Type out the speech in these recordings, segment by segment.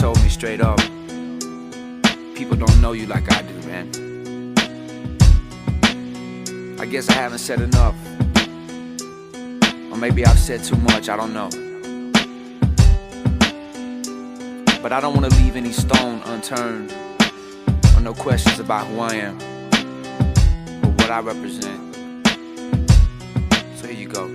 told me straight up, people don't know you like I do, man. I guess I haven't said enough, or maybe I've said too much, I don't know. But I don't want to leave any stone unturned, or no questions about who I am, or what I represent. So here you go.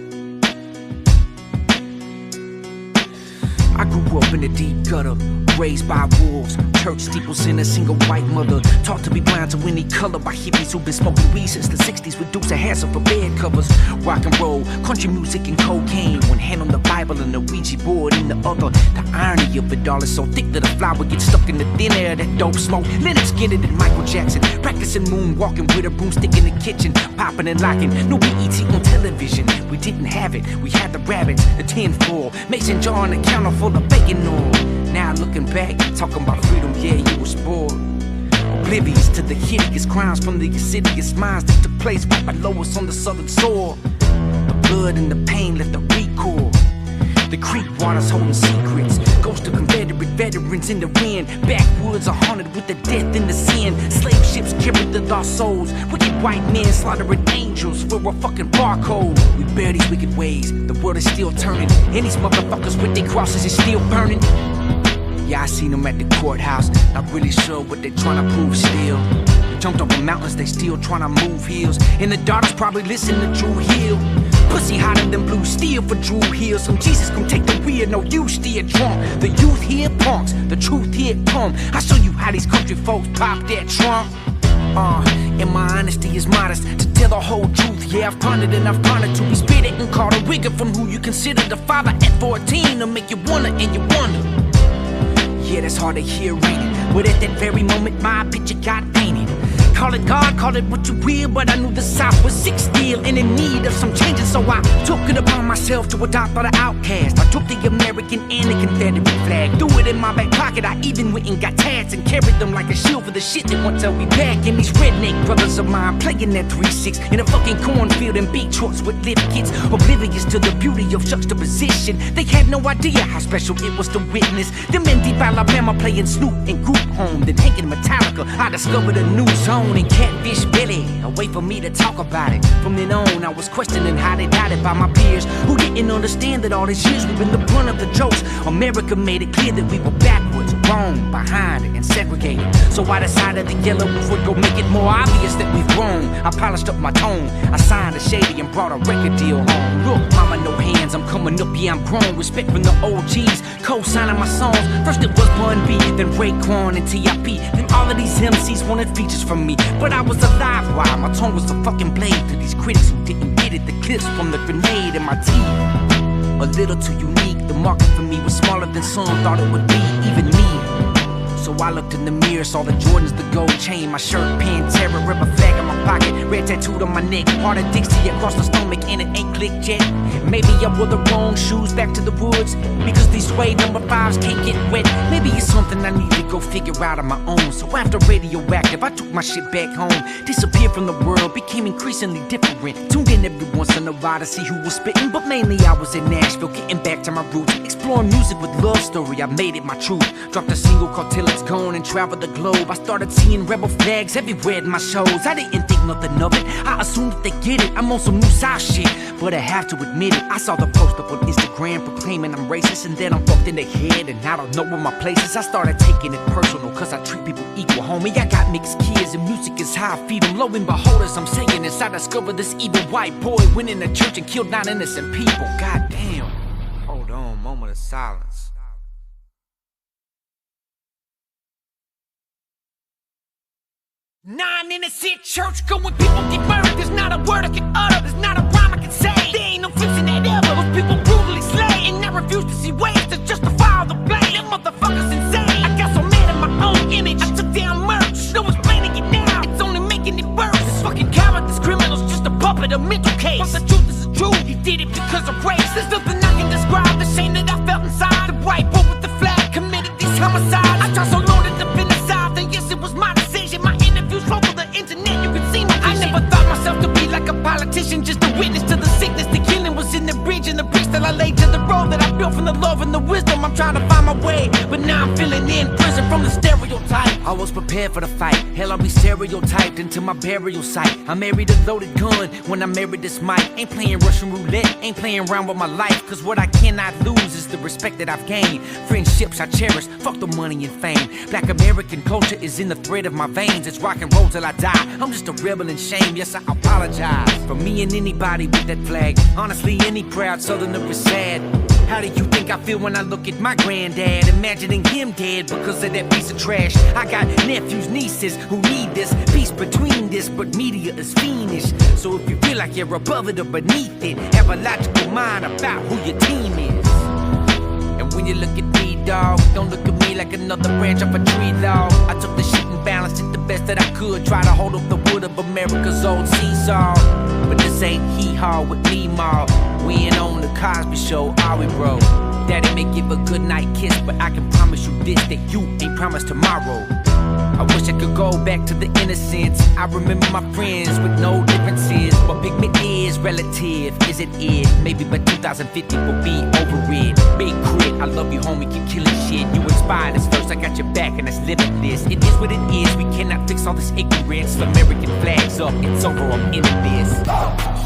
I grew up in the deep gutter, raised by wolves, church steeples and a single white mother. Taught to be blind to any color by hippies who've been smoking weed since the 60s with Dukes of Hazzard for bed covers. Rock and roll, country music and cocaine, one hand on the Bible and the Ouija board in the other. The irony of it all is so thick that a flower gets stuck in the thin air of that dope smoke. Leonard Skinner and Michael Jackson, practicing moonwalking with a broomstick in the kitchen, popping and locking. No BET on television, we didn't have it. We had the rabbits, the tinfoil, mason jar on the counter full of bacon oil. Now looking back, talking about freedom, yeah, you were spoiled. Oblivious to the hideous crimes from the insidious minds that took place right below us on the southern soil. The blood and the pain left a recoil. The creek waters holding secrets. Ghosts of Confederate veterans in the wind. Backwoods are haunted with the death and the sin. Slave ships carried the lost souls. Wicked white men slaughtering angels for a fucking barcode. We bear these wicked ways, the world is still turning, and these motherfuckers with their crosses is still burning. Yeah, I seen them at the courthouse, not really sure what they tryna prove still. They jumped over mountains, they still tryna move hills, and the daughters probably listen to Drew Hill. Pussy hotter than blue steel for Drew Hill. Some Jesus gon' take the wheel, no you still drunk. The youth here punks, the truth here come. I show you how these country folks pop that trunk. And my honesty is modest, to tell the whole truth. Yeah, I've pondered and I've pondered to be spitted and called a rigger from who you consider the father at 14 to make you wonder and you wonder. Yeah, that's hard to hear, ain't it? But at that very moment, my picture got painted. Call it God, call it what you will, but I knew the South was sick still and in need of some changes, so I took it upon myself to adopt all the outcasts. I took the American and the Confederate flag, threw it in my back pocket. I even went and got tats and carried them like a shield for the shit that won't tell me back. And these redneck brothers of mine playing that 3-6 in a fucking cornfield and beat shorts with lip kits, oblivious to the beauty of juxtaposition. They had no idea how special it was to witness them in deep Alabama playing Snoop and Group Home, then taking Metallica. I discovered a new zone and Catfish Billy, a way for me to talk about it. From then on, I was questioning how they doubted by my peers who didn't understand that all these years we've been the brunt of the jokes. America made it clear that we were backwards, wrong, behind, and segregated. So I decided the Yelawolf would go make it more obvious that we've grown. I polished up my tone, I signed a shady and brought a record deal home. Look, mama, no hands, I'm coming up, yeah, I'm grown. Respect from the OGs, co-signing my songs. First it was Bun B, then Raekwon and T.I.P. Then all of these MCs wanted features from me, but I was alive while my tongue was a fucking blade to these critics who didn't get it. The clips from the grenade in my teeth, a little too unique. The market for me was smaller than some thought it would be, even me. So I looked in the mirror, saw the Jordans, the gold chain, my shirt, pin, terror, rubber flag in my pocket, red tattooed on my neck, part of Dixie across the stomach, and it ain't clicked yet. Maybe I wore the wrong shoes back to the woods, because these suede number 5s can't get wet. Maybe it's something I need to go figure out on my own. So after Radioactive, I took my shit back home, disappeared from the world, became increasingly different. Tuned in every once in a while to see who was spitting, but mainly I was in Nashville, getting back to my roots, exploring music with love story. I made it my truth, dropped a single called Till It's Gone and traveled the globe. I started seeing rebel flags everywhere in my shows. I didn't think nothing of it, I assumed that they get it. I'm on some new South shit, but I have to admit it. I saw the post up on Instagram proclaiming I'm racist, and then I'm fucked in the head and I don't know where my place is. I started taking it personal, cause I treat people equal, homie. I got mixed kids and music is how I feed them. Lo and behold, as I'm saying this, I discovered this evil white boy went in the church and killed 9 innocent people. God damn. Hold on, moment of silence. Nine innocent church going, people get murdered. There's not a word I can utter, there's not a rhyme I can say. There ain't no fixing that ever. Those people brutally slay, and I refuse to see ways to justify all the blame. Them motherfuckers insane. I got so mad at my own image, I took down merch. No explaining it now, it's only making it worse. This fucking coward, this criminal's just a puppet, a mental case. But the truth is the truth, he did it because of race. There's nothing I can describe the shame that I felt inside. The white boy with the flag committed these homicides. I tried so long to defend the South, and yes, it was my decision. My interviews all over the internet, you can see my vision. I never thought myself to be like a politician, just a witness to the sickness. The killing was in the bridge and the bricks that I laid to the road that I built from the love and the the wisdom, I'm trying to find my way. But now I'm feeling in prison from the stereotype. I was prepared for the fight. Hell, I'll be stereotyped into my burial site. I married a loaded gun when I married this mic. Ain't playing Russian roulette, ain't playing around with my life. Cause what I cannot lose is the respect that I've gained. Friendships I cherish, fuck the money and fame. Black American culture is in the thread of my veins. It's rock and roll till I die. I'm just a rebel in shame, yes I apologize for me and anybody with that flag. Honestly, any proud southerner is sad. How do you think I feel when I look at my granddad, imagining him dead because of that piece of trash? I got nephews, nieces who need this peace between this, but media is fiendish. So if you feel like you're above it or beneath it, have a logical mind about who your team is. And when you look at me, dog, don't look at me like another branch off a tree, dog. I took the shit and balanced it the best that I could. Try to hold up the wood of America's old seesaw. But this ain't hee-haw with me, ma. We ain't on the Cosby Show, are we, bro? Daddy may give a goodnight kiss, but I can promise you this, that you ain't promised tomorrow. I wish I could go back to the innocence. I remember my friends with no differences. But pigment is relative, is it it? Maybe by 2050 we'll be over it. Big crit, I love you homie, keep killing shit. You inspired us first, I got your back and that's limitless. It is what it is, we cannot fix all this ignorance. American flags up, it's over, I'm into this.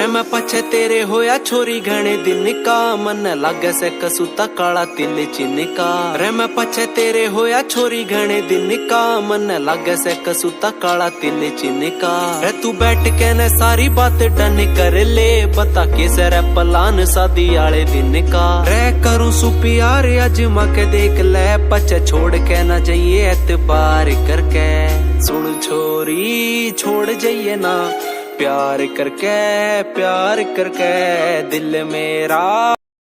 मैं पछे तेरे होया छोरी घने दिन का मन लागे से कसूता काला तिल चिनका रे मैं पछे तेरे होया छोरी घने दिन का मन लागे से कसूता काला तिल चिनका रे तू बैठ के न सारी बात डन कर ले बता के सर पलान शादी आले दिन का रे करूं सुपियार अजमा के देख ले पछे छोड़ के न जाइए एतबार करके सुन छोरी छोड़ जाइए ना प्यार करके दिल मेरा